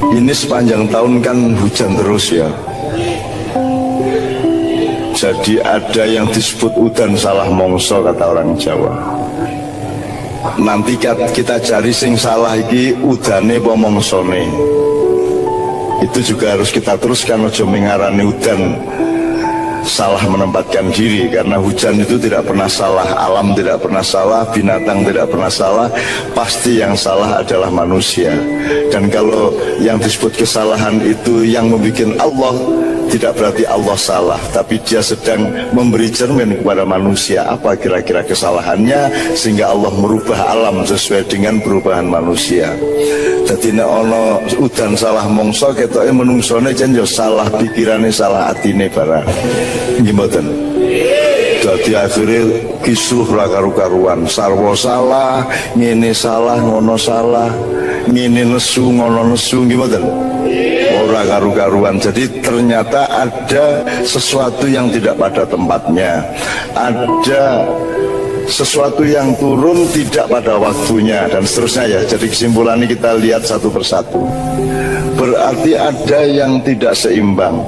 Ini sepanjang tahun kan hujan terus ya. Jadi ada yang disebut udan salah mongso kata orang Jawa. Nanti kita cari sing salah iki udane apa mongsone. Itu juga harus kita teruskan, ojo mengarani udan salah menempatkan diri, karena hujan itu tidak pernah salah, alam tidak pernah salah, binatang tidak pernah salah, pasti yang salah adalah manusia. Dan kalau yang disebut kesalahan itu yang membuat Allah, tidak berarti Allah salah, tapi dia sedang memberi cermin kepada manusia apa kira-kira kesalahannya, sehingga Allah merubah alam sesuai dengan perubahan manusia. Jadi nek ono udan salah mongso ketoke menungsone jan yo salah pikirane, salah atine barang. Nggih mboten. Dadi akhire kisruh ra karu-karuan, sarwa salah, ngene salah, ngono salah, ngene nesu, ngono nesu, nggih mboten. Ora karu-karuan. Jadi ternyata ada sesuatu yang tidak pada tempatnya. Ada sesuatu yang turun tidak pada waktunya dan seterusnya ya. Jadi kesimpulannya kita lihat satu persatu. Berarti ada yang tidak seimbang,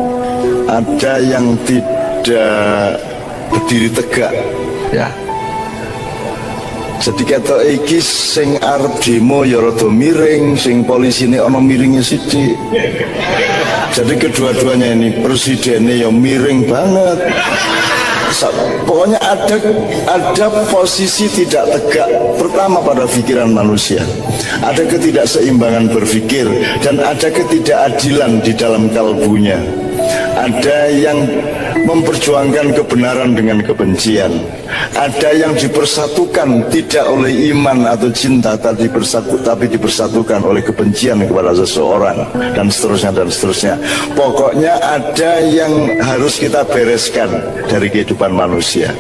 ada yang tidak berdiri tegak ya. Jadi kata iki sing arep demo ya rada miring, sing polisine ana miringnya sithik. Jadi kedua-duanya ini, presidennya ya miring banget. Pokoknya ada posisi tidak tegak. Pertama pada pikiran manusia, ada ketidakseimbangan berpikir dan ada ketidakadilan di dalam kalbunya. Ada yang memperjuangkan kebenaran dengan kebencian, ada yang dipersatukan tidak oleh iman atau cinta tapi dipersatukan oleh kebencian kepada seseorang, dan seterusnya dan seterusnya. Pokoknya ada yang harus kita bereskan dari kehidupan manusia,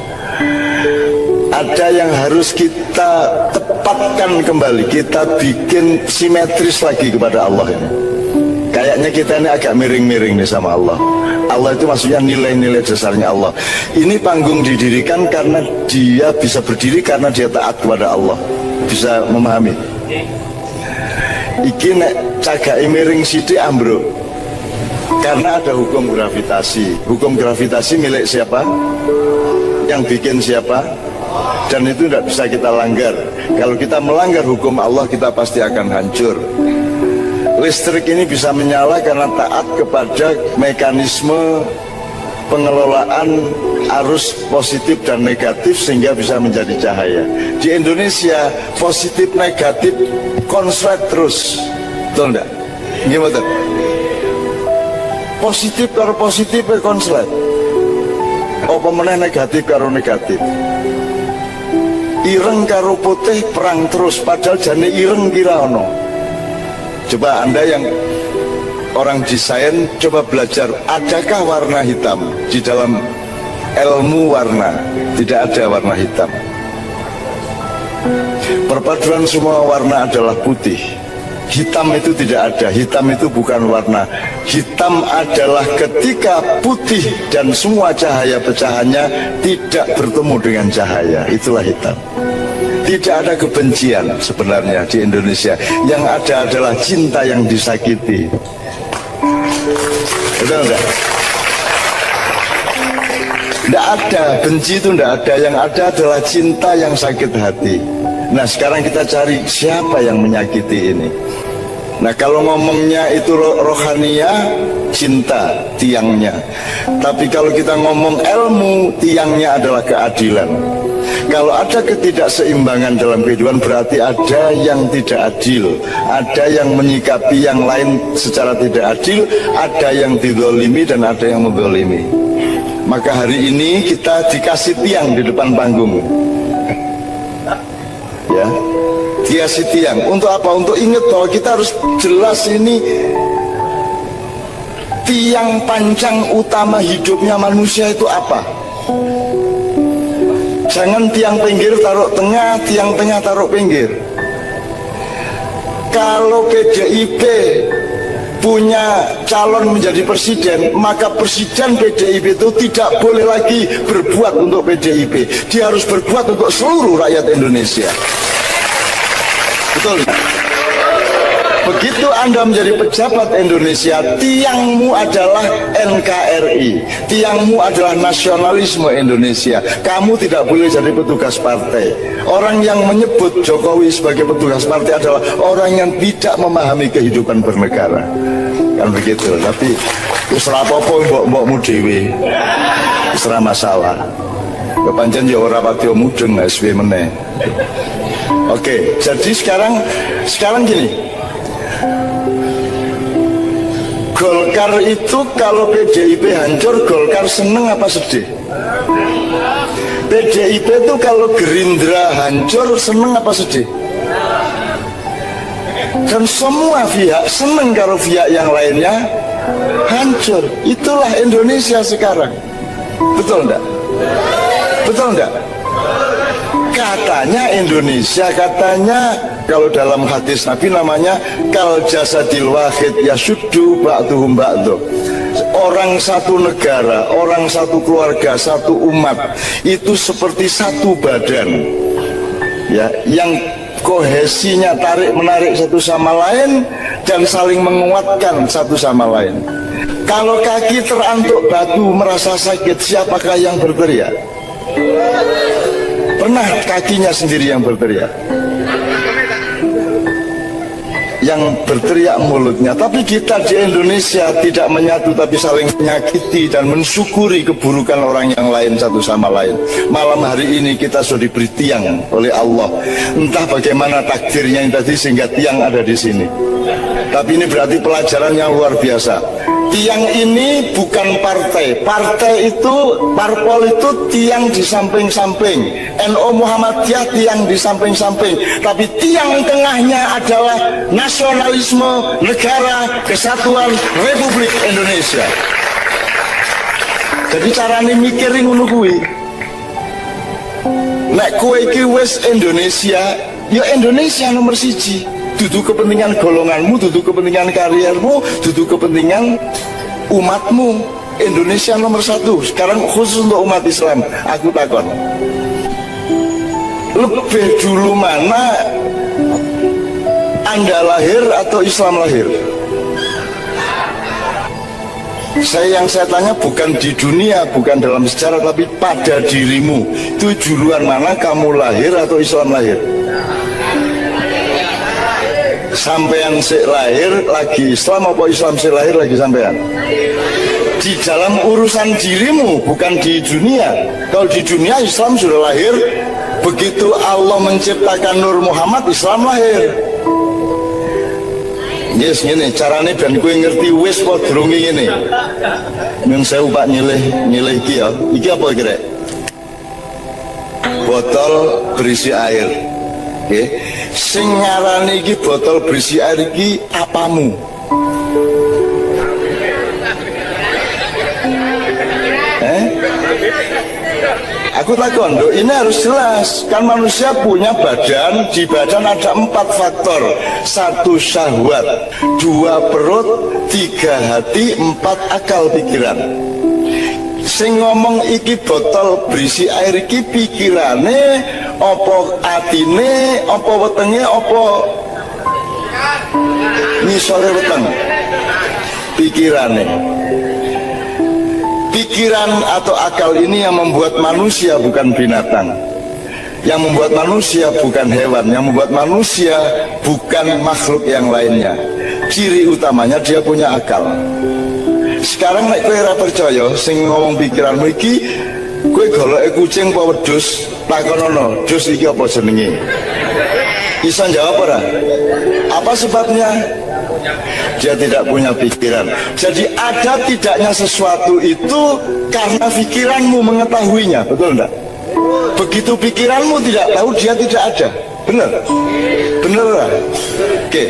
ada yang harus kita tepatkan kembali, kita bikin simetris lagi kepada Allah ini. Kayaknya kita ini agak miring-miring nih sama Allah. Allah itu maksudnya nilai-nilai dasarnya Allah. Ini panggung didirikan karena dia bisa berdiri karena dia taat kepada Allah. Bisa memahami? Iki nek cagai miring sithik ambruk. Karena ada hukum gravitasi. Hukum gravitasi milik siapa? Yang bikin siapa? Dan itu tidak bisa kita langgar. Kalau kita melanggar hukum Allah, kita pasti akan hancur. Listrik ini bisa menyala karena taat kepada mekanisme pengelolaan arus positif dan negatif sehingga bisa menjadi cahaya. Di Indonesia positif negatif konslet terus, betul enggak? Gimana? Positif karo positif konslet. Apa meneh negatif karo negatif. Ireng karo putih perang terus, padahal jane ireng kira ono. Coba Anda yang orang desain, coba belajar, adakah warna hitam di dalam ilmu warna? Tidak ada warna hitam. Perpaduan semua warna adalah putih. Hitam itu tidak ada, hitam itu bukan warna. Hitam adalah ketika putih dan semua cahaya pecahannya tidak bertemu dengan cahaya, itulah hitam. Tidak ada kebencian sebenarnya di Indonesia. Yang ada adalah cinta yang disakiti. Betul enggak? Tidak ada, benci itu tidak ada. Yang ada adalah cinta yang sakit hati. Nah sekarang kita cari siapa yang menyakiti ini. Nah kalau ngomongnya itu rohania, cinta tiangnya. Tapi kalau kita ngomong ilmu, tiangnya adalah keadilan. Kalau ada ketidakseimbangan dalam kehidupan, berarti ada yang tidak adil, ada yang menyikapi yang lain secara tidak adil, ada yang dizalimi dan ada yang menzalimi. Maka hari ini kita dikasih tiang di depan panggung, ya, dikasih tiang. Untuk apa? Untuk ingat bahwa kita harus jelas ini tiang pancang utama hidupnya manusia itu apa. Jangan tiang pinggir taruh tengah, tiang tengah taruh pinggir. Kalau PDIP punya calon menjadi presiden, maka presiden PDIP itu tidak boleh lagi berbuat untuk PDIP. Dia harus berbuat untuk seluruh rakyat Indonesia. Betul? Begitu Anda menjadi pejabat Indonesia, tiangmu adalah NKRI, tiangmu adalah nasionalisme Indonesia. Kamu tidak boleh jadi petugas partai. Orang yang menyebut Jokowi sebagai petugas partai adalah orang yang tidak memahami kehidupan bernegara. Kan begitu. Tapi usra apa-apa mbok-mbokmu dhewe. Usra masalah. Kepancen ya ora pati mudeng SW meneh. Oke, jadi sekarang gini. Golkar itu kalau PDIP hancur, Golkar seneng apa sedih? PDIP itu kalau Gerindra hancur, seneng apa sedih? Dan semua pihak seneng kalau pihak yang lainnya hancur. Itulah Indonesia sekarang. Betul enggak? Betul enggak? Katanya Indonesia, katanya kalau dalam hadis Nabi namanya kal jasadil wahid yasuddu ba'duhum ba'du. Orang satu negara, orang satu keluarga, satu umat itu seperti satu badan, ya, yang kohesinya tarik menarik satu sama lain dan saling menguatkan satu sama lain. Kalau kaki terantuk batu merasa sakit, siapakah yang berteriak? Pernah kakinya sendiri yang berteriak? Yang berteriak mulutnya. Tapi kita di Indonesia tidak menyatu, tapi saling menyakiti dan mensyukuri keburukan orang yang lain satu sama lain. Malam hari ini kita sudah diberi tiang oleh Allah. Entah bagaimana takdirnya yang tadi sehingga tiang ada di sini. Tapi ini berarti pelajaran yang luar biasa. Tiang ini bukan partai. Partai itu, parpol itu tiang di samping-samping. NU Muhammadiyah tiang di samping-samping. Tapi tiang tengahnya adalah nasionalisme negara kesatuan Republik Indonesia. Jadi carane mikirin ngono kuwi. Nek kowe iki wis Indonesia, ya Indonesia nomor siji. Dudu kepentingan golonganmu, dudu kepentingan kariermu, dudu kepentingan umatmu. Indonesia nomor satu. Sekarang khusus untuk umat Islam, aku takon, lebih dulu mana Anda lahir atau Islam lahir? Yang saya tanya bukan di dunia, bukan dalam sejarah, tapi pada dirimu. Itu duluan mana, kamu lahir atau Islam lahir? Sampean sik lahir lagi Islam apa Islam sik lahir lagi sampean? Di dalam urusan dirimu, bukan di dunia. Kalau di dunia Islam sudah lahir, begitu Allah menciptakan Nur Muhammad, Islam lahir. Yes, ngene carane ben kowe ngerti wis apa durung ngene. Nyun sewu Pak nyilih iki ya. Iki apa iki rek? Botol berisi air. Oke, sing ngarani iki botol berisi air iki apamu? Aku takon, ini harus jelas. Kan manusia punya badan, di badan ada 4 faktor. 1 syahwat, 2 perut, 3 hati, 4 akal pikiran. Sing ngomong iki botol berisi air iki pikirane, opo atine, opo wetenge, opo ngisore weteng? Pikirane. Pikiran atau akal ini yang membuat manusia bukan binatang. Yang membuat manusia bukan hewan. Yang membuat manusia bukan makhluk yang lainnya. Ciri utamanya dia punya akal. Sekarang nek kowe ora percaya sing ngomong pikiranmu iki, kowe goloke kucing apa wedhus, takonono, "Dus iki apa jenenge?" Bisa jawab ora? Apa sebabnya? Dia tidak punya pikiran. Jadi ada tidaknya sesuatu itu karena pikiranmu mengetahuinya, betul enggak? Begitu pikiranmu tidak tahu, dia tidak ada. Benar? Benar lah. Oke.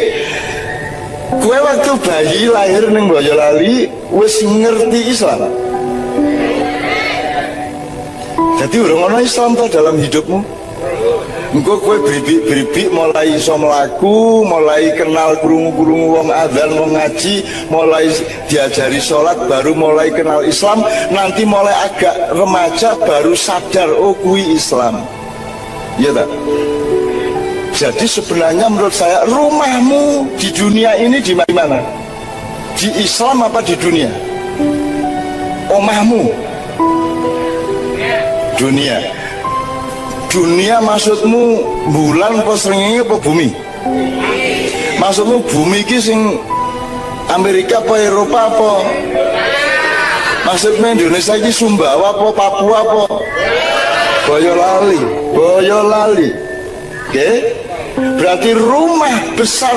Kue waktu bayi lahir ning Boyolali wis ngerti Islam. Jadi urung ana Islam tuh dalam hidupmu. Engko kowe bribik-bribik mulai iso mlaku, mulai kenal krungu-krungu wong adzan, wong ngaji, mulai diajari sholat, baru mulai kenal Islam, nanti mulai agak remaja baru sadar oh kuwi Islam. Iya tak? Jadi sebenarnya menurut saya rumahmu di dunia ini di mana? Di Islam apa di dunia? Omahmu dunia. Dunia maksudmu bulan apa srengenge apa bumi? Maksudmu bumi ki sing Amerika apa Eropa apa? Maksudnya Indonesia ini Sumbawa apa Papua apa? Boyolali, Boyolali. Oke? Berarti rumah besar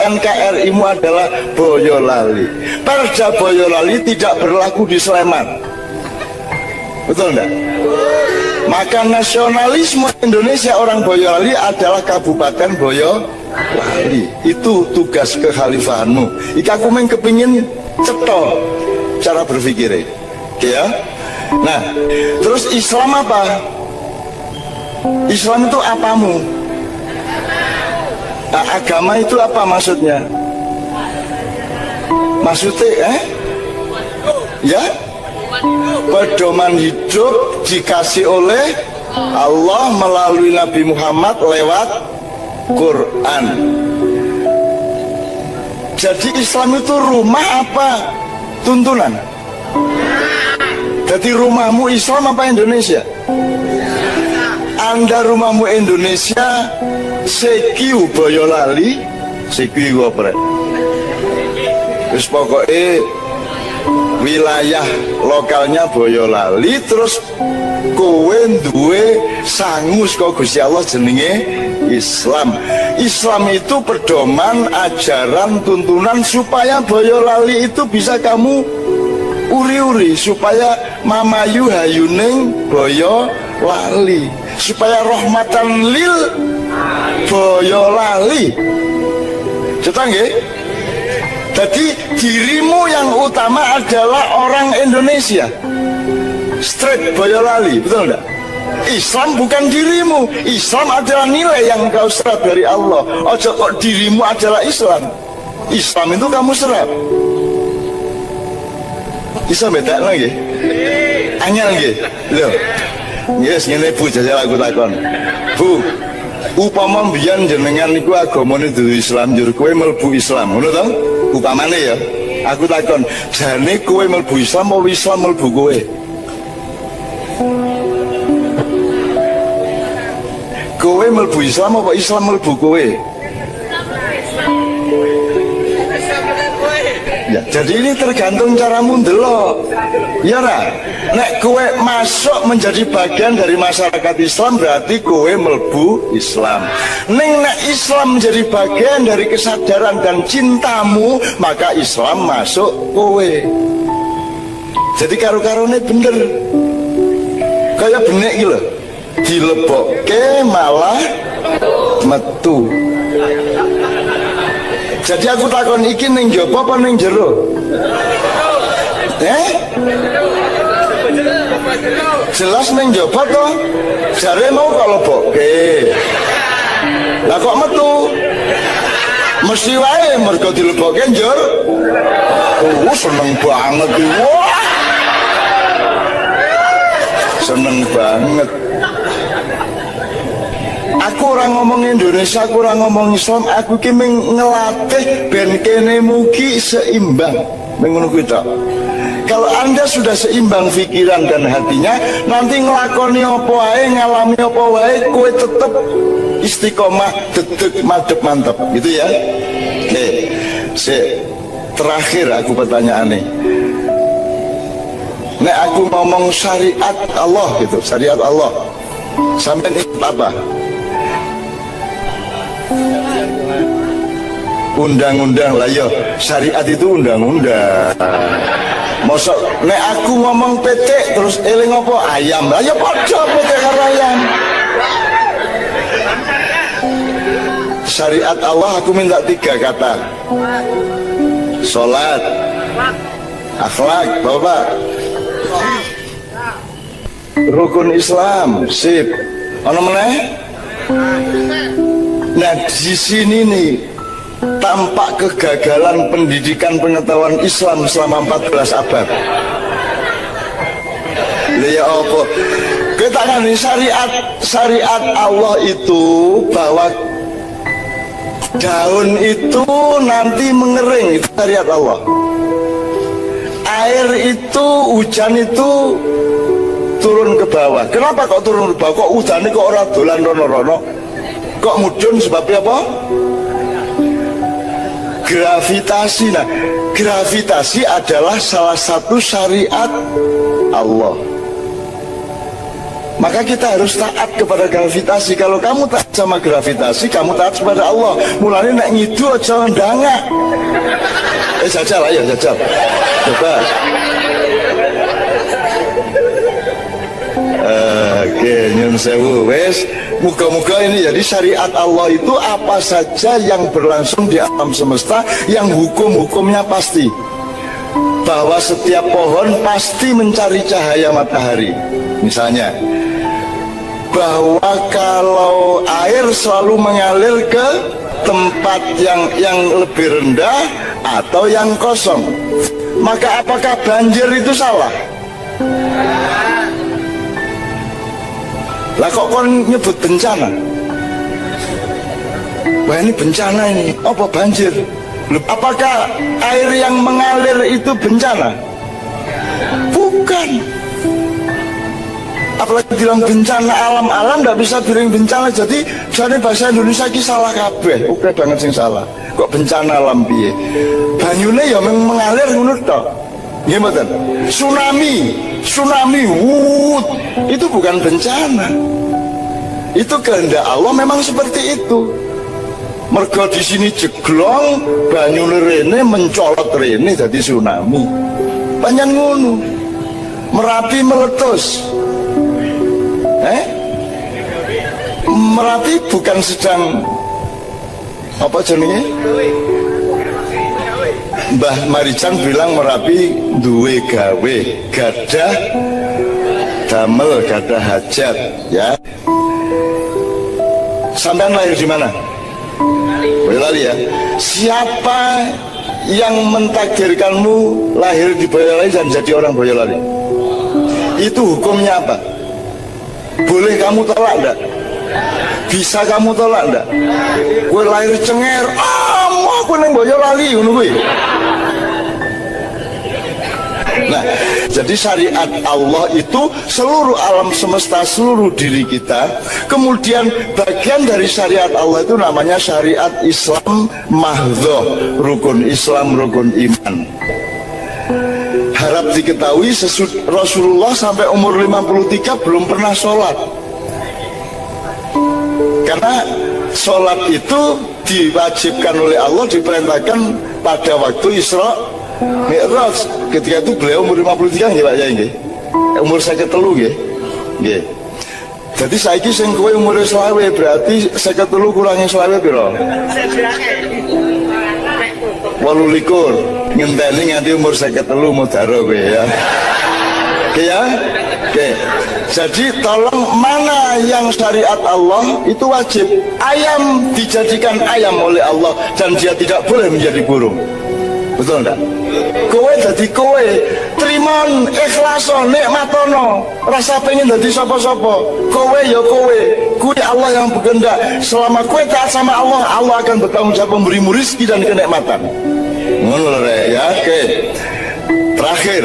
NKRI-mu adalah Boyolali. Perda Boyolali tidak berlaku di Sleman. Betul enggak? Maka nasionalisme Indonesia orang Boyolali adalah Kabupaten Boyolali. Itu tugas kekhalifahanmu. Ika aku main kepingin cetol cara berpikir, ya. Nah, terus Islam apa? Islam itu apamu? Nah, agama itu apa maksudnya? Maksudnya, ya, pedoman hidup dikasih oleh Allah melalui Nabi Muhammad lewat Quran. Jadi Islam itu rumah apa tuntunan? Jadi rumahmu Islam apa Indonesia? Anda rumahmu Indonesia, sekiu Boyolali, sekiu apa? Terus pokoknya wilayah lokalnya Boyolali, terus kowe duwe sangus kok Gusti Allah jenenge Islam. Islam itu pedoman, ajaran, tuntunan supaya Boyolali itu bisa kamu uri-uri, supaya mamayu hayuning Boyolali, supaya rahmatan lil Boyolali. Cetak nggih? Jadi dirimu yang utama adalah orang Indonesia. Straight Boyolali, betul enggak? Islam bukan dirimu. Islam adalah nilai yang kau serap dari Allah. Ojo kok dirimu adalah Islam. Islam itu kamu serap. Bisa beda lagi? Anyal lagi? Loh. Yes, ngene Bu jajal aku takon. Bu, upama mbiyen jenengan niku agamane dudu Islam, njur kowe mlebu Islam, ngono to? Upamane ya. Aku takon, jane kowe mlebu Islam apa Islam mlebu kowe? Kowe mlebu Islam apa Islam mlebu kowe? Ya, jadi ini tergantung caramu ndelok. Ya ra? Nek kowe masuk menjadi bagian dari masyarakat Islam berarti kowe mlebu Islam. Ning nek Islam menjadi bagian dari kesadaran dan cintamu, maka Islam masuk kowe. Jadi karo-karone bener. Kayak benek iki lho. Dilebokke malah metu. Jadi aku takon iki ning jaba apa ning jero? Jelas ning jaba to. Jare mau kok lebokke. Lah kok metu? Mesti wae mergo dilebokke njur. Oh, seneng banget iki. Wah. Seneng banget. Aku orang ngomong Indonesia, aku orang ngomong Islam, aku ki ngelatih ben kene mugi seimbang. Mengono kuwi tok. Kalau Anda sudah seimbang pikiran dan hatinya, nanti ngelakoni apa wae, ngalami apa wae, kowe tetep istiqomah, dedek, madep, mantep, gitu ya. Oke, terakhir aku pertanyaannya. Nek aku ngomong syariat Allah gitu, syariat Allah, sampai ini apa? Undang-undang lah ya, syariat itu undang-undang. Mosok nek aku ngomong petek terus eling apa ayam lah ya padha petek karo ayam. Syariat Allah aku minta 3 kata. Salat, akhlak, Bapak. Rukun Islam, sip. Ono meneh? Nah, di sini nih tampak kegagalan pendidikan pengetahuan Islam selama 14 abad. Ya apa? Katakan nih, syariat Allah itu bahwa daun itu nanti mengering, itu syariat Allah. Air itu, hujan itu turun ke bawah. Kenapa kok turun ke bawah? Kok hujan kok orang dolan rono-rono? Kok mudun sebabnya apa? Gravitasi. Nah, gravitasi adalah salah satu syariat Allah. Maka kita harus taat kepada gravitasi. Kalau kamu taat sama gravitasi, kamu taat kepada Allah. Mulanya nak ngidu aja ndangak. Jajal ayo jajal. Coba. Oke, nyun sewu wes. Muka-muka ini jadi syariat Allah itu apa saja yang berlangsung di alam semesta, yang hukum-hukumnya pasti. Bahwa setiap pohon pasti mencari cahaya matahari. Misalnya, bahwa kalau air selalu mengalir ke tempat yang lebih rendah atau yang kosong, maka apakah banjir itu salah? Lah kok kon nyebut bencana? Wah ini bencana ini, apa banjir? Apakah air yang mengalir itu bencana? Bukan. Apalagi bilang bencana alam-alam, tidak bisa bilang bencana. Jadi bahasa Indonesia ini salah kabeh. Oke banget sing salah. Kok bencana alam piye? Banyune ya mengalir ngono tok. Nggih mboten? Tsunami, itu bukan bencana. Itu kehendak Allah memang seperti itu. Mergo di sini jeglong, banyune rene mencolot rene jadi tsunami. Panjang ngono. Merapi meletus. Merapi bukan sedang apa jenenge? Mbah Marijan bilang Merapi duwe gawe, gadah damel, gadah hajat, ya. Sampean lahir di mana? Boyolali ya. Siapa yang mentakdirkanmu lahir di Boyolali dan jadi orang Boyolali? Itu hukumnya apa? Boleh kamu tolak enggak? Bisa kamu tolak enggak? Gue lahir Cenger, mau aku neng Boyolali ngono kuwi. Nah, jadi syariat Allah itu seluruh alam semesta, seluruh diri kita. Kemudian bagian dari syariat Allah itu namanya syariat Islam mahdhah, rukun Islam, rukun iman. Harap diketahui Rasulullah sampai umur 53 belum pernah sholat. Karena sholat itu diwajibkan oleh Allah, diperintahkan pada waktu Isra Mi'raj. Ketika itu beliau umur 53 nggih Pak Yai nggih. Umur 53 nggih. Nggih. Jadi saiki sing kowe umur 20 berarti 53 kurangi 20 piro? 28. Ngenteni nganti umur 53 mudhara kowe ya. Oke ya? Oke. Jadi tolong, mana yang syariat Allah itu wajib. Ayam dijadikan ayam oleh Allah dan dia tidak boleh menjadi burung. Betul enggak? Kowe dadi kowe, trimon, ikhlaso, nikmatono, rasa pengen dadi sapa-sapa. Kowe ya kowe, kuwi Allah yang berkehendak. Selama kowe taat sama Allah, Allah akan bertanggung jawab memberimu rezeki dan kenikmatan. Ngono ya, oke. Terakhir,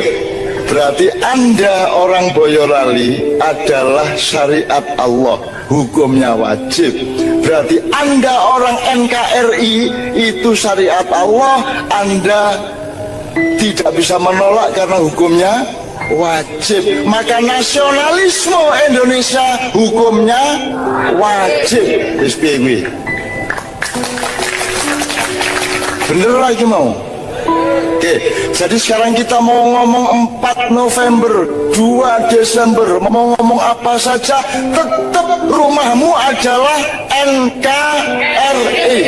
berarti Anda orang Boyolali adalah syariat Allah, hukumnya wajib. Berarti Anda orang NKRI itu syariat Allah, Anda tidak bisa menolak karena hukumnya wajib. Maka nasionalisme Indonesia hukumnya wajib. Bener lagi mau? Oke, jadi sekarang kita mau ngomong 4 November, 2 Desember, mau ngomong apa saja, tetap rumahmu adalah NKRI.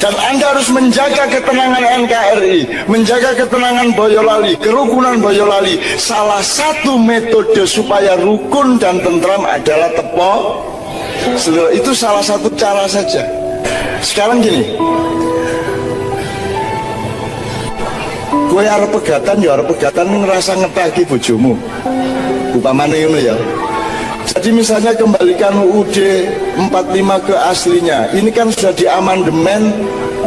Dan Anda harus menjaga ketenangan NKRI, menjaga ketenangan Boyolali, kerukunan Boyolali. Salah satu metode supaya rukun dan tentram adalah tepo. Itu salah satu cara saja. Sekarang gini, gue arep pegatan ya arep pegatan ngerasa ngetagi bojomu. upamane ngono ya. Jadi misalnya kembalikan UUD 45 ke aslinya. Ini kan sudah diamandemen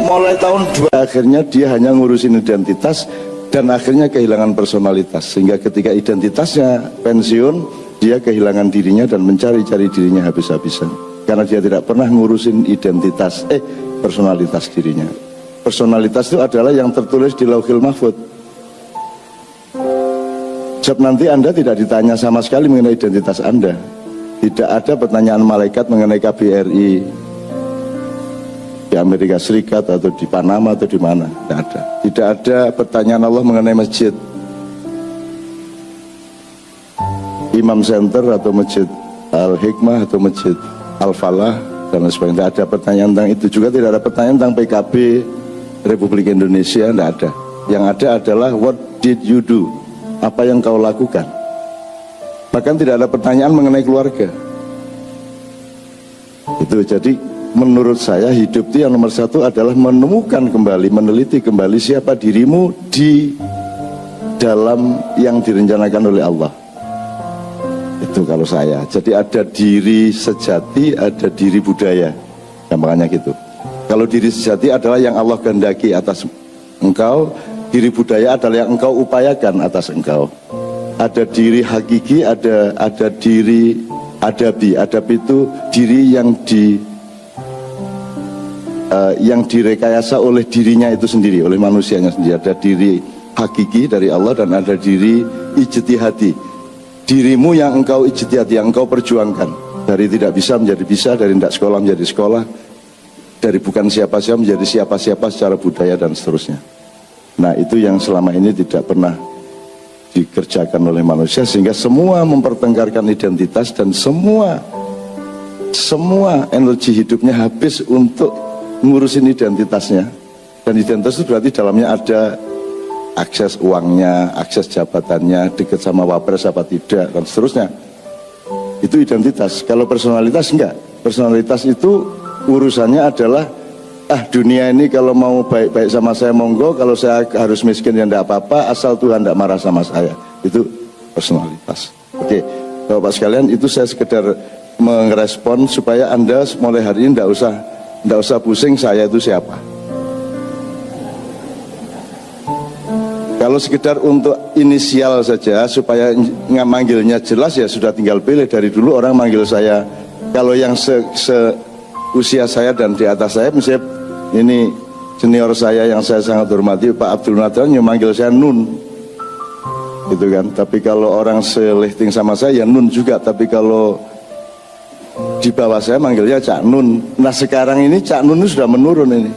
mulai tahun 2. Akhirnya dia hanya ngurusin identitas dan akhirnya kehilangan personalitas. Sehingga ketika identitasnya pensiun, dia kehilangan dirinya dan mencari-cari dirinya habis-habisan. Karena dia tidak pernah ngurusin personalitas dirinya. Personalitas itu adalah yang tertulis di Lauhil Mahfuz. Sebab nanti Anda tidak ditanya sama sekali mengenai identitas Anda. Tidak ada pertanyaan malaikat mengenai KBRI di Amerika Serikat atau di Panama atau di mana. Tidak ada. Tidak ada pertanyaan Allah mengenai masjid Imam Center atau masjid Al-Hikmah atau masjid Al-Falah dan lain sebagainya. Tidak ada pertanyaan tentang itu. Juga tidak ada pertanyaan tentang PKB Republik Indonesia. Tidak ada. Yang ada adalah what did you do? Apa yang kau lakukan? Bahkan tidak ada pertanyaan mengenai keluarga. Itu jadi menurut saya hidup itu yang nomor satu adalah menemukan kembali, meneliti kembali siapa dirimu di dalam yang direncanakan oleh Allah. Itu kalau saya. Jadi ada diri sejati, ada diri budaya. Gampangnya gitu. Kalau diri sejati adalah yang Allah kehendaki atas engkau, diri budaya adalah yang engkau upayakan atas engkau. Ada diri hakiki, ada diri adabi. Adabi itu diri yang direkayasa oleh dirinya itu sendiri, oleh manusianya sendiri. Ada diri hakiki dari Allah dan ada diri ijtihadi. Dirimu yang engkau ijtihadi, yang engkau perjuangkan. Dari tidak bisa menjadi bisa, dari tidak sekolah menjadi sekolah, dari bukan siapa-siapa menjadi siapa-siapa secara budaya dan seterusnya. Nah, itu yang selama ini tidak pernah dikerjakan oleh manusia, sehingga semua mempertengkarkan identitas dan semua energi hidupnya habis untuk ngurusin identitasnya. Dan identitas itu berarti dalamnya ada akses uangnya, akses jabatannya, dekat sama wapres apa tidak, dan seterusnya. Itu identitas. Kalau personalitas enggak. Personalitas itu urusannya adalah dunia ini kalau mau baik-baik sama saya monggo, kalau saya harus miskin ya enggak apa-apa, asal Tuhan enggak marah sama saya. Itu personalitas. Oke, Bapak sekalian, itu saya sekedar merespon supaya Anda mulai hari ini enggak usah pusing saya itu siapa. Kalau sekedar untuk inisial saja supaya manggilnya jelas, ya sudah tinggal pilih. Dari dulu orang manggil saya, kalau yang usia saya dan di atas saya, misalnya ini senior saya yang saya sangat hormati, Pak Abdul Nadran, yang manggil saya Nun, gitu kan. Tapi kalau orang selihting sama saya, ya Nun juga. Tapi kalau di bawah saya manggilnya Cak Nun. Nah sekarang ini Cak Nun sudah menurun ini.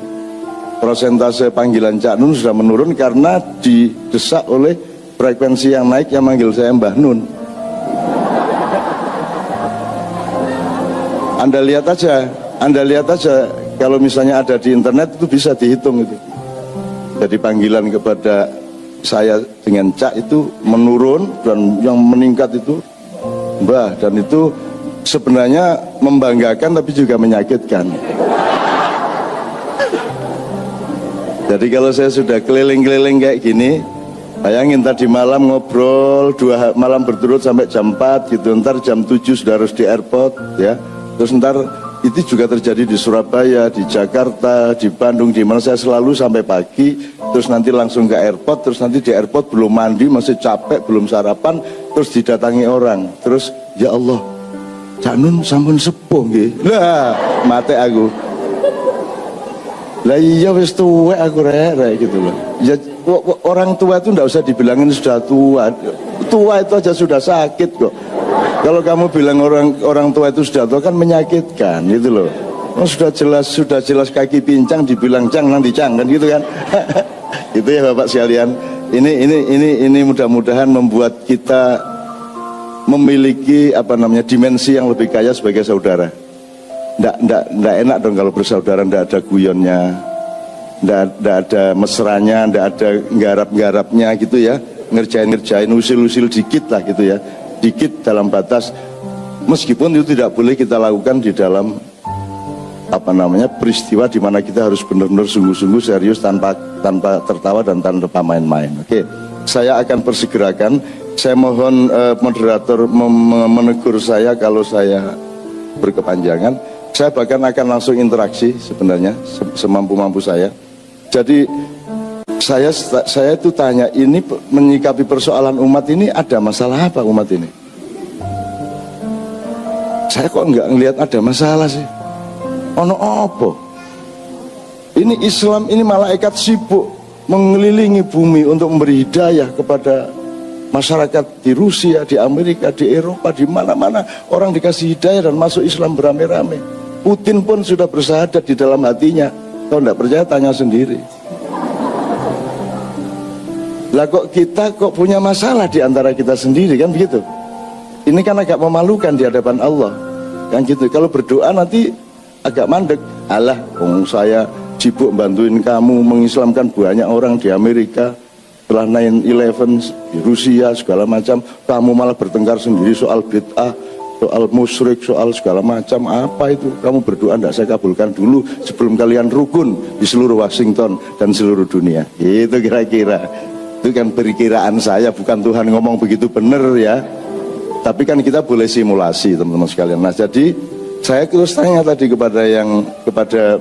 Prosentase panggilan Cak Nun sudah menurun karena didesak oleh frekuensi yang naik yang manggil saya Mbah Nun. Anda lihat aja kalau misalnya ada di internet itu bisa dihitung itu. Jadi panggilan kepada saya dengan Cak itu menurun dan yang meningkat itu Mbah, dan itu sebenarnya membanggakan tapi juga menyakitkan. Jadi kalau saya sudah keliling-keliling kayak gini, bayangin tadi malam ngobrol 2 malam berturut sampai jam 4 gitu, ntar jam 7 sudah harus di airport ya. Terus ntar itu juga terjadi di Surabaya, di Jakarta, di Bandung, di mana saya selalu sampai pagi, terus nanti langsung ke airport, terus nanti di airport belum mandi, masih capek, belum sarapan, terus didatangi orang, terus ya Allah, Cak Nun sampun sepuh nggih. Lah, mate aku. Lah iya wis tuwek aku rek gitu loh. Ya orang tua itu enggak usah dibilangin sudah tua. Tua itu aja sudah sakit kok. Kalau kamu bilang orang tua itu sudah tua kan menyakitkan gitu loh. Oh, sudah jelas kaki pincang dibilang cang nanti cang kan gitu kan. Itu ya Bapak sekalian. Ini mudah-mudahan membuat kita memiliki dimensi yang lebih kaya sebagai saudara. Nggak enak dong kalau bersaudara nggak ada guyonnya, nggak ada mesranya, nggak ada garap-garapnya gitu ya, ngerjain usil-usil dikit lah gitu ya, dikit dalam batas, meskipun itu tidak boleh kita lakukan di dalam peristiwa di mana kita harus benar-benar sungguh-sungguh serius tanpa tertawa dan tanpa main-main. Oke, saya akan persegerakan saya mohon moderator menegur saya kalau saya berkepanjangan. Saya bahkan akan langsung interaksi sebenarnya semampu-mampu saya. Jadi saya itu tanya, ini menyikapi persoalan umat ini ada masalah apa umat ini? Saya kok nggak ngelihat ada masalah sih. Ono apa? Ini Islam, ini malaikat sibuk mengelilingi bumi untuk memberi hidayah kepada masyarakat di Rusia, di Amerika, di Eropa, di mana-mana orang dikasih hidayah dan masuk Islam beramai-ramai. Putin pun sudah bersahadat di dalam hatinya. Kalau tidak percaya tanya sendiri. Lah kok kita kok punya masalah di antara kita sendiri, kan begitu? Ini kan agak memalukan di hadapan Allah, kan gitu. Kalau berdoa nanti agak mandek. Alah, saya sibuk bantuin kamu mengislamkan banyak orang di Amerika setelah 9/11 di Rusia segala macam. Kamu malah bertengkar sendiri soal bid'ah, soal musyrik, soal segala macam. Apa itu? Kamu berdoa tidak saya kabulkan dulu sebelum kalian rukun di seluruh Washington dan seluruh dunia. Itu kira-kira. Itu kan perkiraan saya, bukan Tuhan ngomong begitu benar ya. Tapi kan kita boleh simulasi teman-teman sekalian. Nah jadi saya terus tanya tadi kepada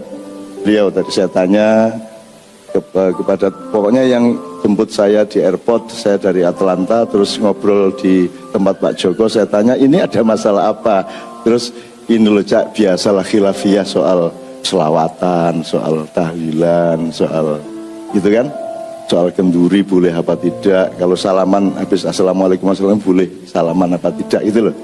beliau tadi, saya tanya kepada pokoknya yang jemput saya di airport, saya dari Atlanta, terus ngobrol di tempat Pak Joko, saya tanya ini ada masalah apa? Terus ini loh Cak, biasalah khilafiyah soal selawatan, soal tahlilan, soal gitu kan, soal kenduri boleh apa tidak, kalau salaman habis assalamualaikum boleh salaman apa tidak, itu loh.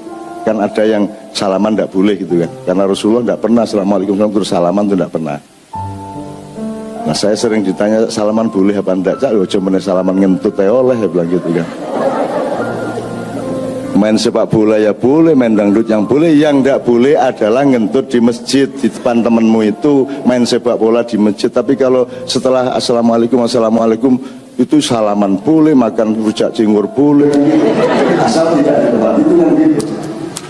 Kan ada yang salaman tidak boleh gitu kan, karena Rasulullah tidak pernah assalamualaikum terus salaman itu tidak pernah. Nah saya sering ditanya salaman boleh apa enggak, Cak, cuma salaman ngentut ya oleh, ya bilang gitu kan. Main sepak bola ya boleh, main dangdut yang boleh, yang enggak boleh adalah ngentut di masjid, di depan temenmu itu main sepak bola di masjid. Tapi kalau setelah assalamualaikum itu salaman boleh, makan rujak cingur boleh, asal tidak di tempat itu kan gitu.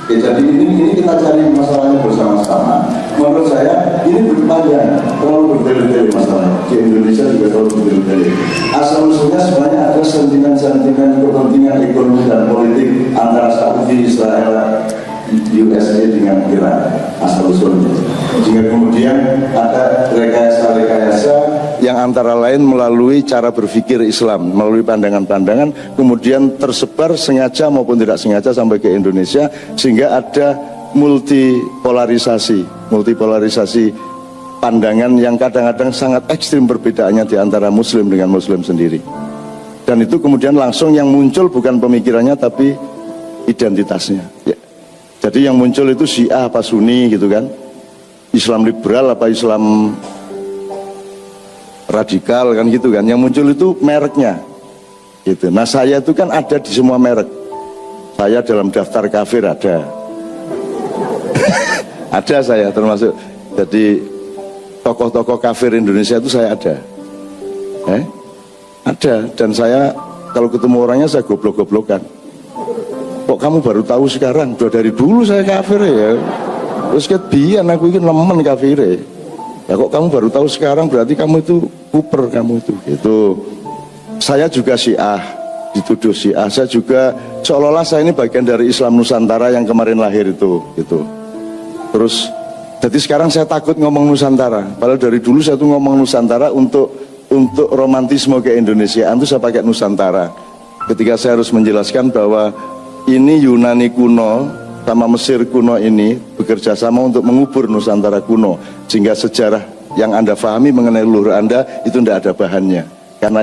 Jadi ini kita cari masalahnya bersama-sama. Menurut saya ini berpanjang, terlalu bertele-tele masalahnya. Di Indonesia juga terlalu bertele-tele. Asal-usulnya sebenarnya ada sentimen-sentimen kepentingan ekonomi dan politik antara Saudi, Israel, USA dengan Iran. Asal-usulnya. Sehingga kemudian ada rekayasa-rekayasa yang antara lain melalui cara berpikir Islam, melalui pandangan-pandangan, kemudian tersebar sengaja maupun tidak sengaja sampai ke Indonesia, sehingga ada multipolarisasi pandangan yang kadang-kadang sangat ekstrim perbedaannya di antara Muslim dengan Muslim sendiri. Dan itu kemudian langsung yang muncul bukan pemikirannya tapi identitasnya. Ya. Jadi yang muncul itu Syiah apa Sunni gitu kan, Islam liberal apa Islam radikal kan gitu kan, yang muncul itu mereknya gitu. Nah saya itu kan ada di semua merek, saya dalam daftar kafir ada ada saya termasuk, jadi tokoh-tokoh kafir Indonesia itu saya ada ada, dan saya kalau ketemu orangnya saya goblok-goblokan. Kok kamu baru tahu sekarang? Udah dari dulu saya kafir ya. Terus ket biyen aku iki nemen kafir ya. Ya kok kamu baru tahu sekarang, berarti kamu itu kuper, kamu itu. Itu saya juga Syiah, dituduh Syiah. Saya juga seolah-olah saya ini bagian dari Islam Nusantara yang kemarin lahir itu, gitu. Terus jadi sekarang saya takut ngomong Nusantara. Padahal dari dulu saya tuh ngomong Nusantara untuk romantisme ke Indonesiaan itu saya pakai Nusantara. Ketika saya harus menjelaskan bahwa ini Yunani kuno sama Mesir kuno ini bekerja sama untuk mengubur Nusantara kuno, sehingga sejarah yang Anda pahami mengenai leluhur Anda itu tidak ada bahannya, karena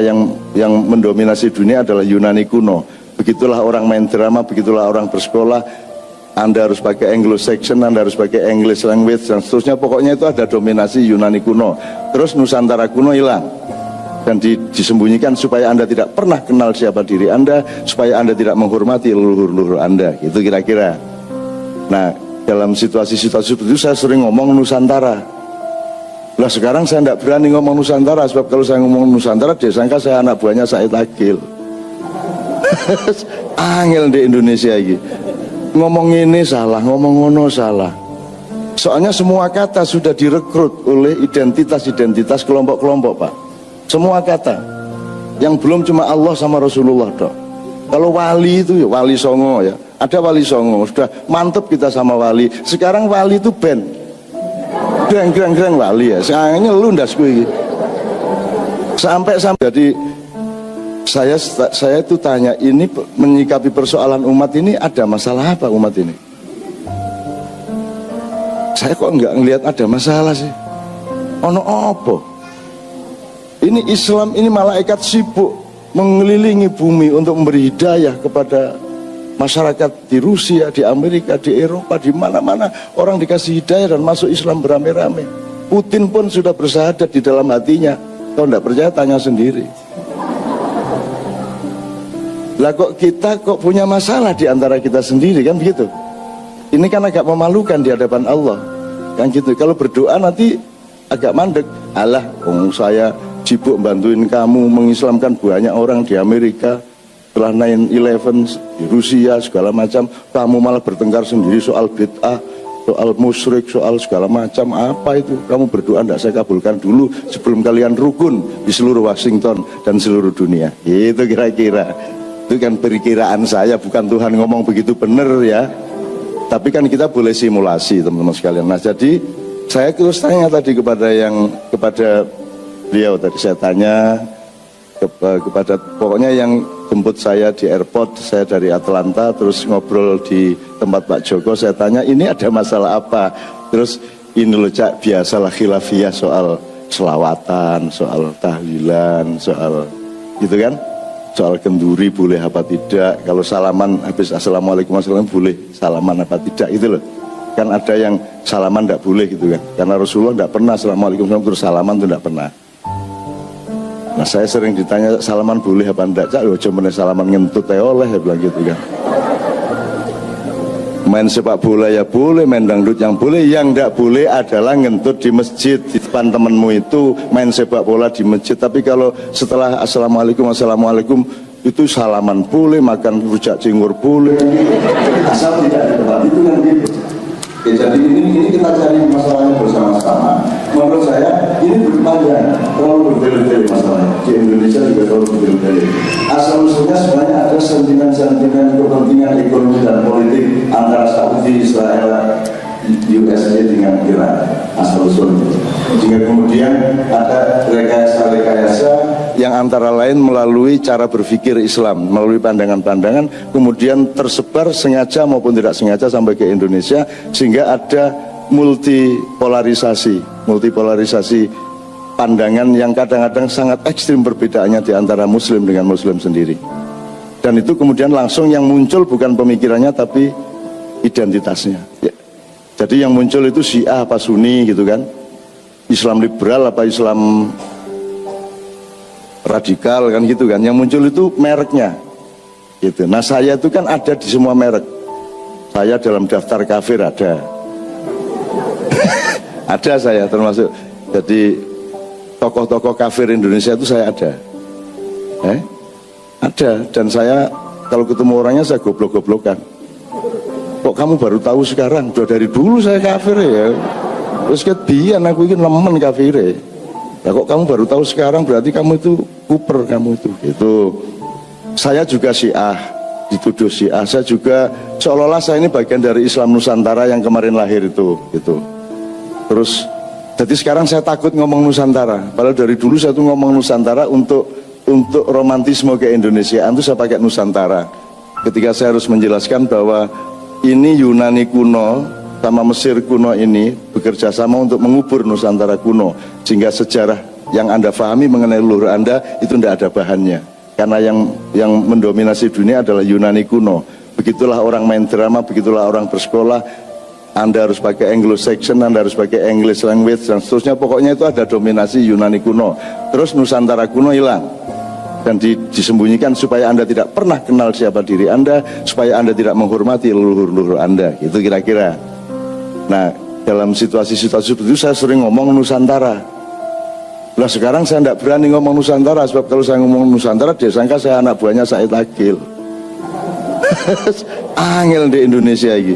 yang mendominasi dunia adalah Yunani kuno. Begitulah orang main drama, begitulah orang bersekolah. Anda harus pakai Anglo-Saxon, Anda harus pakai English language dan seterusnya. Pokoknya itu ada dominasi Yunani kuno. Terus Nusantara kuno hilang dan disembunyikan supaya Anda tidak pernah kenal siapa diri Anda, supaya Anda tidak menghormati leluhur-leluhur Anda. Itu kira-kira. Nah, dalam situasi-situasi seperti itu saya sering ngomong Nusantara. Lah sekarang saya tidak berani ngomong Nusantara, sebab kalau saya ngomong Nusantara disangka saya anak buahnya Said Agil. Angel di Indonesia ini. Ngomong ini salah, ngomong ngono salah. Soalnya semua kata sudah direkrut oleh identitas-identitas kelompok-kelompok, Pak. Semua kata. Yang belum cuma Allah sama Rasulullah, Dok. Kalau wali itu ya wali songo ya. Ada wali songo, sudah mantep kita sama wali. Sekarang wali itu band. Greng wali ya. Sayangnya lu ndas gue. Sampai jadi saya itu tanya, ini menyikapi persoalan umat ini ada masalah apa umat ini? Saya kok nggak ngelihat ada masalah sih. Ono apa? Ini Islam, ini malaikat sibuk mengelilingi bumi untuk memberi hidayah kepada masyarakat di Rusia, di Amerika, di Eropa, di mana-mana orang dikasih hidayah dan masuk Islam beramai-ramai. Putin pun sudah bersahadat di dalam hatinya. Kalau tidak percaya tanya sendiri. Lah kok kita kok punya masalah di antara kita sendiri, kan begitu? Ini kan agak memalukan di hadapan Allah, kan gitu. Kalau berdoa nanti agak mandek. Allah, saya sibuk bantuin kamu mengislamkan banyak orang di Amerika setelah 9/11 di Rusia segala macam, kamu malah bertengkar sendiri soal bid'ah, soal musyrik, soal segala macam. Apa itu? Kamu berdoa tidak saya kabulkan dulu sebelum kalian rukun di seluruh Washington dan seluruh dunia. Itu kira-kira. Itu kan perkiraan saya, bukan Tuhan ngomong begitu benar ya. Tapi kan kita boleh simulasi teman-teman sekalian. Nah jadi saya terus tanya tadi kepada beliau tadi, saya tanya kepada pokoknya yang jemput saya di airport, saya dari Atlanta, terus ngobrol di tempat Pak Joko, saya tanya ini ada masalah apa? Terus ini loh Cak, biasalah khilafiyah soal selawatan, soal tahlilan, soal gitu kan, soal kenduri boleh apa tidak, kalau salaman habis assalamualaikum warahmatullahi boleh salaman apa tidak, gitu loh. Kan ada yang salaman tidak boleh gitu kan, karena Rasulullah tidak pernah assalamualaikum terus salaman itu tidak pernah. Nah saya sering ditanya salaman boleh apa enggak, Cak, cuma salaman ngentut ya oleh, ya bilang gitu kan. Main sepak bola ya boleh, main dangdut yang boleh, yang enggak boleh adalah ngentut di masjid. Di depan temenmu itu main sepak bola di masjid, tapi kalau setelah assalamualaikum itu salaman boleh, makan rujak cingur boleh, asal tidak ada tempat itu kan gitu. Ya, jadi ini kita cari masalahnya bersama-sama. Menurut saya ini berpanjang, terlalu berbelit-belit masalahnya. Di Indonesia juga terlalu berbelit-belit. Asal-usulnya sebenarnya ada sentimen-sentimen kepentingan ekonomi dan politik antara Saudi, Israel, USA dengan Iran. Asal-usulnya. Jika kemudian ada rekayasa yang antara lain melalui cara berpikir Islam, melalui pandangan-pandangan, kemudian tersebar sengaja maupun tidak sengaja sampai ke Indonesia, sehingga ada multipolarisasi pandangan yang kadang-kadang sangat ekstrim perbedaannya di antara Muslim dengan Muslim sendiri. Dan itu kemudian langsung yang muncul bukan pemikirannya tapi identitasnya. Ya. Jadi yang muncul itu Syiah apa Sunni gitu kan, Islam liberal apa Islam radikal kan gitu kan, yang muncul itu mereknya gitu. Nah saya itu kan ada di semua merek, saya dalam daftar kafir ada ada saya termasuk, jadi tokoh-tokoh kafir Indonesia itu saya ada ada, dan saya kalau ketemu orangnya saya goblok-goblokan. Kok kamu baru tahu sekarang? Udah dari dulu saya kafir ya. Terus biyen aku ini nemen kafir ya. Ya kok kamu baru tahu sekarang, berarti kamu itu kuper, kamu itu gitu. Saya juga Syiah, dituduh Syiah. Saya juga seolah-olah saya ini bagian dari Islam Nusantara yang kemarin lahir itu gitu. Terus jadi sekarang saya takut ngomong Nusantara, padahal dari dulu saya tuh ngomong Nusantara untuk romantisme ke Indonesiaan itu saya pakai Nusantara. Ketika saya harus menjelaskan bahwa ini Yunani kuno sama Mesir kuno ini bekerja sama untuk mengubur Nusantara kuno, sehingga sejarah yang Anda pahami mengenai leluhur Anda itu tidak ada bahannya, karena yang mendominasi dunia adalah Yunani kuno. Begitulah orang main drama, begitulah orang bersekolah. Anda harus pakai Anglo-Saxon, Anda harus pakai English language dan seterusnya. Pokoknya itu ada dominasi Yunani kuno. Terus Nusantara kuno hilang dan disembunyikan supaya Anda tidak pernah kenal siapa diri Anda, supaya Anda tidak menghormati leluhur-leluhur Anda. Itu kira-kira. Nah, dalam situasi-situasi seperti itu saya sering ngomong Nusantara. Lah sekarang saya tidak berani ngomong Nusantara, sebab kalau saya ngomong Nusantara dia sangka saya anak buahnya Said Akil. Angel di Indonesia ini.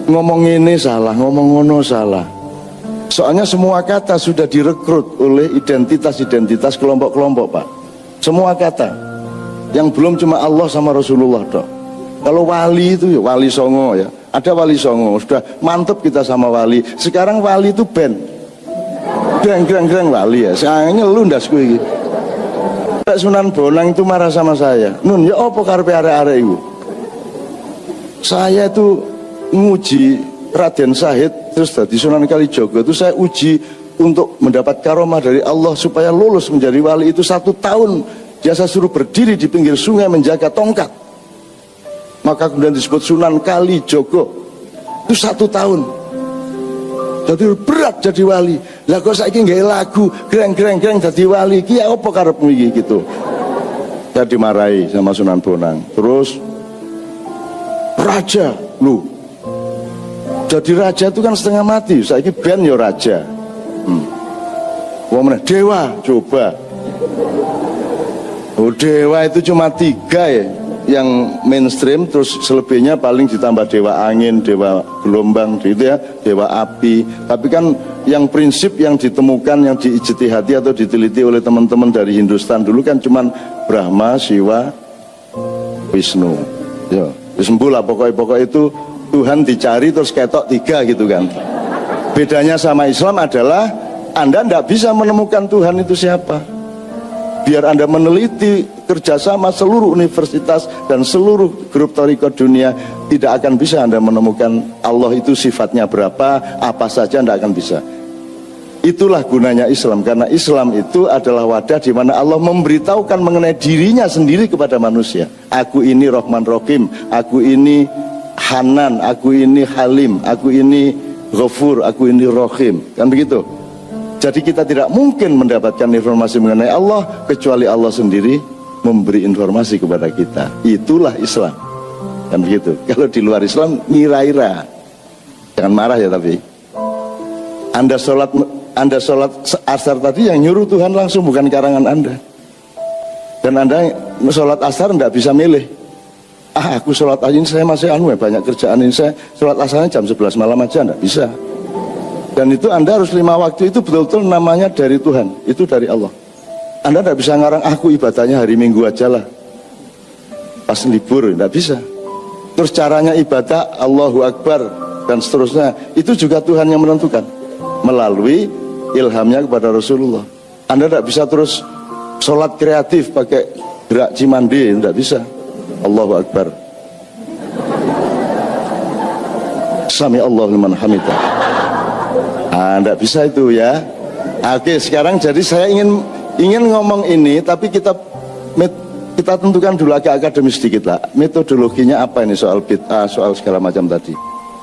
Ngomong ini salah, ngomong ngono salah. Soalnya semua kata sudah direkrut oleh identitas-identitas kelompok-kelompok, Pak. Semua kata. Yang belum cuma Allah sama Rasulullah dok. Kalau wali itu ya wali songo ya. Ada wali songo, sudah mantep kita sama wali. Sekarang wali itu band. Greng wali ya. Saya ngeluh ndasku iki. Sunan Bonang itu marah sama saya. Nun ya apa karepe arek-arek iku? Saya itu nguji Raden Syahid terus dari Sunan Kalijogo itu saya uji untuk mendapat karomah dari Allah supaya lulus menjadi wali itu 1 tahun. Dia saya suruh berdiri di pinggir sungai menjaga tongkat. Maka kemudian disebut Sunan Kalijogo. Itu 1 tahun. Jadi berat jadi wali. Lah kok saiki nggawe lagu greng jadi wali. Ki apa karepmu iki gitu. Saya dimarahi sama Sunan Bonang. Terus raja lu. Jadi raja itu kan setengah mati. Saiki ben yo raja. Wong meneh dewa coba. Oh, dewa itu cuma 3 ya yang mainstream, terus selebihnya paling ditambah dewa angin, dewa gelombang gitu ya, dewa api. Tapi kan yang prinsip yang ditemukan, yang diijtihadi atau diteliti oleh teman-teman dari Hindustan dulu kan cuman Brahma, Siwa, Wisnu. Ya, sembuh lah pokok itu Tuhan dicari terus ketok 3 gitu kan. Bedanya sama Islam adalah Anda tidak bisa menemukan Tuhan itu siapa. Biar Anda meneliti kerjasama seluruh universitas dan seluruh grup thariqah dunia, tidak akan bisa Anda menemukan Allah itu sifatnya berapa, apa saja Anda akan bisa. Itulah gunanya Islam, karena Islam itu adalah wadah di mana Allah memberitahukan mengenai dirinya sendiri kepada manusia. Aku ini Rahman Rahim, aku ini Hanan, aku ini Halim, aku ini Ghafur, aku ini Rahim, kan begitu. Jadi kita tidak mungkin mendapatkan informasi mengenai Allah kecuali Allah sendiri memberi informasi kepada kita. Itulah Islam, kan begitu. Kalau di luar Islam mira-ira. Jangan marah ya, tapi Anda sholat asar tadi yang nyuruh Tuhan langsung, bukan karangan Anda. Dan Anda sholat asar tidak bisa milih. Aku sholat ini saya masih banyak kerjaan ini, saya sholat asarnya jam 11 malam aja, tidak bisa. Dan itu Anda harus 5 waktu itu betul-betul namanya dari Tuhan, itu dari Allah. Anda tidak bisa ngarang aku ibadahnya hari Minggu aja lah, pas libur, tidak bisa. Terus caranya ibadah Allahu Akbar dan seterusnya, itu juga Tuhan yang menentukan melalui ilhamnya kepada Rasulullah. Anda tidak bisa terus sholat kreatif pakai gerak cimande, tidak bisa. Allahu Akbar, Sami Allahu liman hamidah. Tidak bisa itu ya. Oke, sekarang jadi saya ingin ngomong ini, tapi kita tentukan dulu agak akademis sedikit lah. Metodologinya apa ini soal bid'ah, soal segala macam tadi.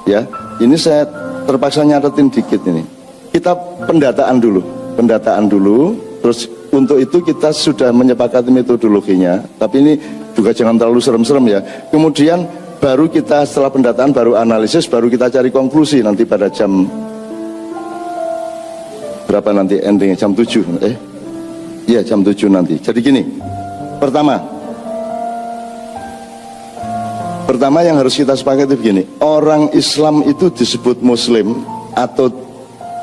Ya, ini saya terpaksa nyatetin dikit ini. Kita pendataan dulu. Terus untuk itu kita sudah menyepakati metodologinya. Tapi ini juga jangan terlalu serem-serem ya. Kemudian baru kita setelah pendataan baru analisis, baru kita cari konklusi nanti pada jam berapa nanti endingnya, jam 7 iya jam 7 nanti. Jadi gini, pertama yang harus kita sepakati begini, orang Islam itu disebut muslim atau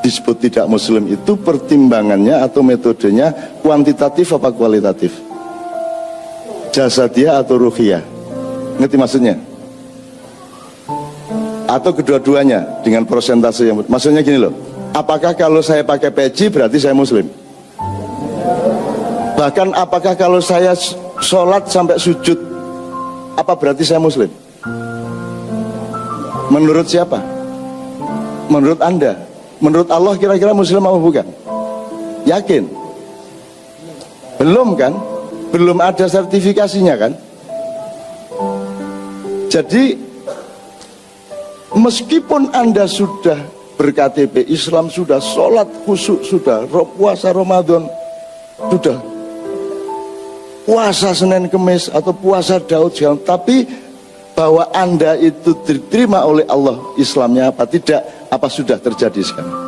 disebut tidak muslim itu pertimbangannya atau metodenya kuantitatif apa kualitatif, jasadiah atau ruhiyah, ngerti maksudnya? Atau kedua-duanya dengan persentase yang maksudnya gini loh, apakah kalau saya pakai peci berarti saya muslim? Bahkan apakah kalau saya sholat sampai sujud, apa berarti saya muslim? Menurut siapa? Menurut Anda? Menurut Allah kira-kira muslim apa bukan? Yakin? Belum kan? Belum ada sertifikasinya kan? Jadi meskipun Anda sudah ber-KTP Islam, sudah sholat khusyuk, sudah puasa Ramadan, sudah puasa Senin Kemis atau puasa Daud, tapi bahwa Anda itu diterima oleh Allah Islamnya apa tidak, apa sudah terjadi sekarang?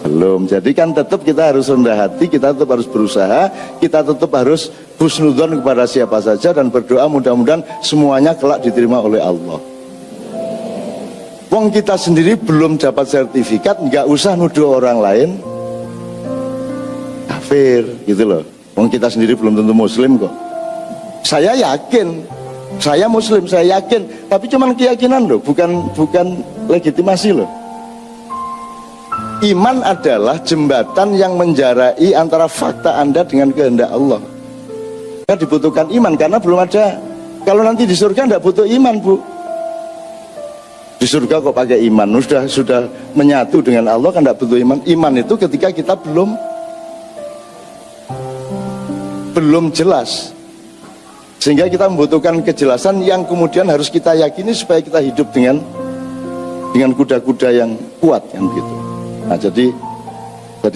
Belum. Jadi kan tetap kita harus rendah hati, kita tetap harus berusaha, kita tetap harus husnudzon kepada siapa saja dan berdoa mudah-mudahan semuanya kelak diterima oleh Allah. Wong kita sendiri belum dapat sertifikat, nggak usah nuduh orang lain kafir gitu loh. Wong kita sendiri belum tentu muslim kok. Saya yakin, saya muslim, saya yakin, tapi cuman keyakinan loh, bukan legitimasi loh. Iman adalah jembatan yang menjarai antara fakta Anda dengan kehendak Allah. Kan dibutuhkan iman karena belum ada. Kalau nanti di surga enggak butuh iman, Bu. Di surga kok pakai iman, sudah menyatu dengan Allah kan enggak butuh iman. Iman itu ketika kita belum jelas, sehingga kita membutuhkan kejelasan yang kemudian harus kita yakini supaya kita hidup dengan kuda-kuda yang kuat kan gitu. Nah, jadi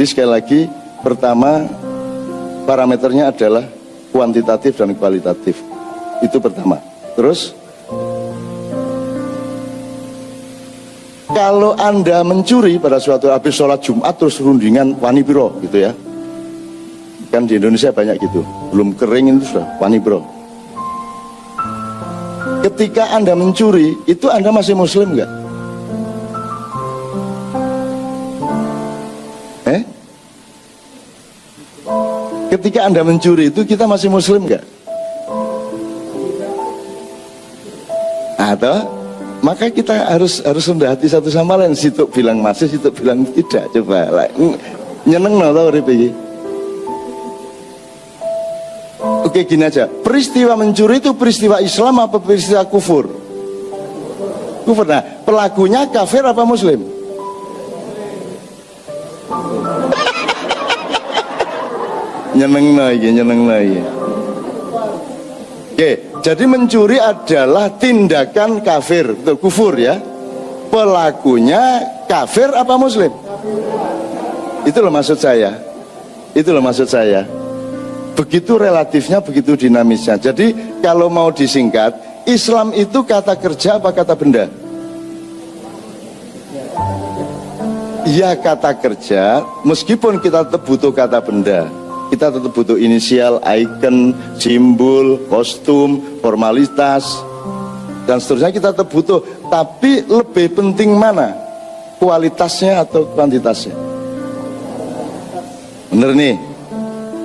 sekali lagi, pertama parameternya adalah kuantitatif dan kualitatif. Itu pertama. Terus kalau Anda mencuri pada suatu habis sholat Jumat terus rundingan wani piro gitu ya. Kan di Indonesia banyak gitu. Belum kering itu sudah wani piro. Ketika Anda mencuri, itu Anda masih muslim enggak? Ketika Anda mencuri itu kita masih muslim enggak? Atau maka kita harus rendah hati satu sama lain. Situ bilang masih, situ bilang tidak. Coba nyeneng no tau iki. Oke, gini aja. Peristiwa mencuri itu peristiwa Islam apa peristiwa kufur? Kufur. Nah, pelakunya kafir apa muslim? Nyeneng lagi. Oke, jadi mencuri adalah tindakan kafir, betul, kufur ya. Pelakunya kafir apa muslim? Itu loh maksud saya. Begitu relatifnya, begitu dinamisnya. Jadi kalau mau disingkat, Islam itu kata kerja apa kata benda? Ya kata kerja, meskipun kita tetap butuh kata benda. Kita tetap butuh inisial, icon, simbol, kostum, formalitas, dan seterusnya kita tetap butuh. Tapi lebih penting mana? Kualitasnya atau kuantitasnya? Bener nih?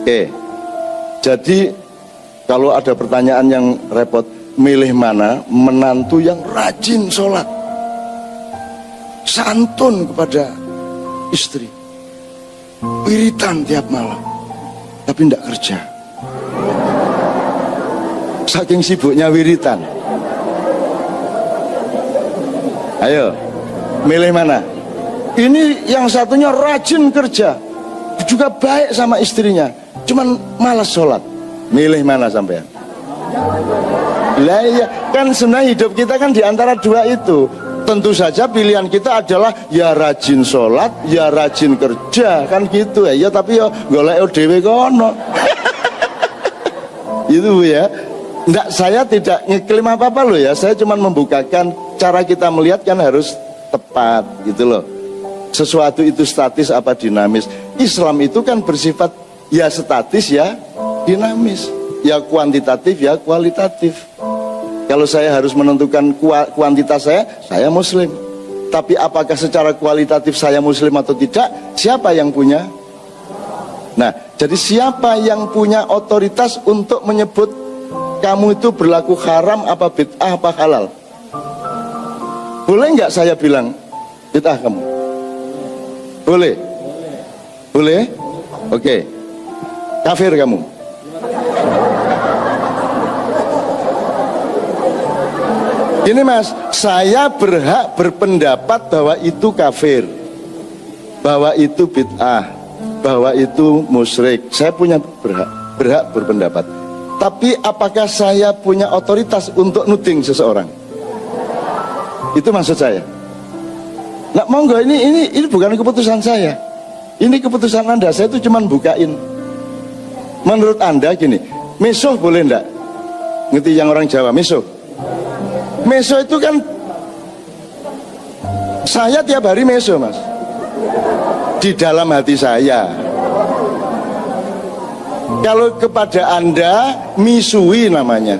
Oke. Jadi kalau ada pertanyaan yang repot, milih mana? Menantu yang rajin sholat, santun kepada istri, wiritan tiap malam, tapi tidak kerja, saking sibuknya wiritan. Ayo, milih mana? Ini yang satunya rajin kerja, juga baik sama istrinya, cuman malas sholat. Milih mana sampean? Lah iya, kan sebenarnya hidup kita kan diantara dua itu. Tentu saja pilihan kita adalah ya rajin sholat, ya rajin kerja, kan gitu ya. Ya tapi ya golek dhewe kono. Itu ya. Enggak, saya tidak ngeklaim apa-apa loh ya. Saya cuma membukakan cara kita melihat kan harus tepat gitu loh. Sesuatu itu statis apa dinamis. Islam itu kan bersifat ya statis ya dinamis, ya kuantitatif ya kualitatif. Kalau saya harus menentukan kuantitas saya muslim. Tapi apakah secara kualitatif saya muslim atau tidak, siapa yang punya? Nah, jadi siapa yang punya otoritas untuk menyebut kamu itu berlaku haram apa bid'ah apa halal? Boleh nggak saya bilang bid'ah kamu? Boleh? Boleh? Oke. Kafir kamu? Ini mas, saya berhak berpendapat bahwa itu kafir, bahwa itu bid'ah, bahwa itu musyrik. Saya punya berhak berpendapat. Tapi apakah saya punya otoritas untuk nuding seseorang? Itu maksud saya. Nah monggo, ini bukan keputusan saya. Ini keputusan Anda. Saya itu cuma bukain. Menurut Anda gini, meso boleh enggak? Ngerti yang orang Jawa, meso? Meso itu kan saya tiap hari meso mas, di dalam hati saya. Kalau kepada Anda misui namanya.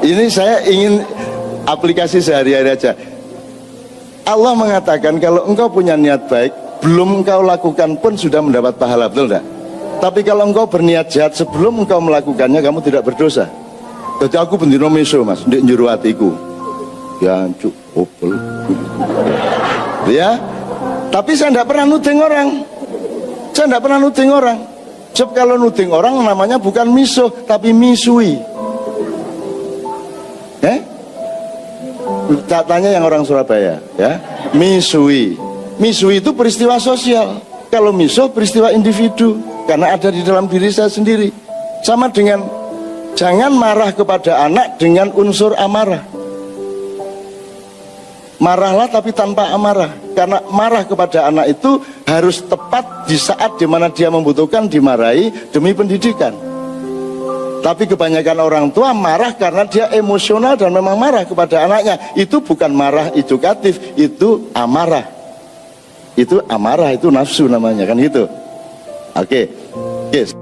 Ini saya ingin aplikasi sehari-hari aja. Allah mengatakan kalau engkau punya niat baik, sebelum engkau lakukan pun sudah mendapat pahala, betul tidak? Tapi kalau engkau berniat jahat sebelum engkau melakukannya, kamu tidak berdosa. Jadi aku bendino miso mas, ndek njero atiku. Ya cuk, opel. Ya, tapi saya tidak pernah nuding orang. Saya tidak pernah nuding orang. Sebab kalau nuding orang namanya bukan miso, tapi misui. Tanya yang orang Surabaya, ya. Misui. Misui itu peristiwa sosial. Kalau miso peristiwa individu, karena ada di dalam diri saya sendiri. Sama dengan jangan marah kepada anak dengan unsur amarah. Marahlah tapi tanpa amarah. Karena marah kepada anak itu harus tepat di saat dimana dia membutuhkan dimarahi demi pendidikan. Tapi kebanyakan orang tua marah karena dia emosional dan memang marah kepada anaknya. Itu bukan marah edukatif, itu amarah. Itu amarah, itu nafsu namanya, kan gitu. Oke. Yes.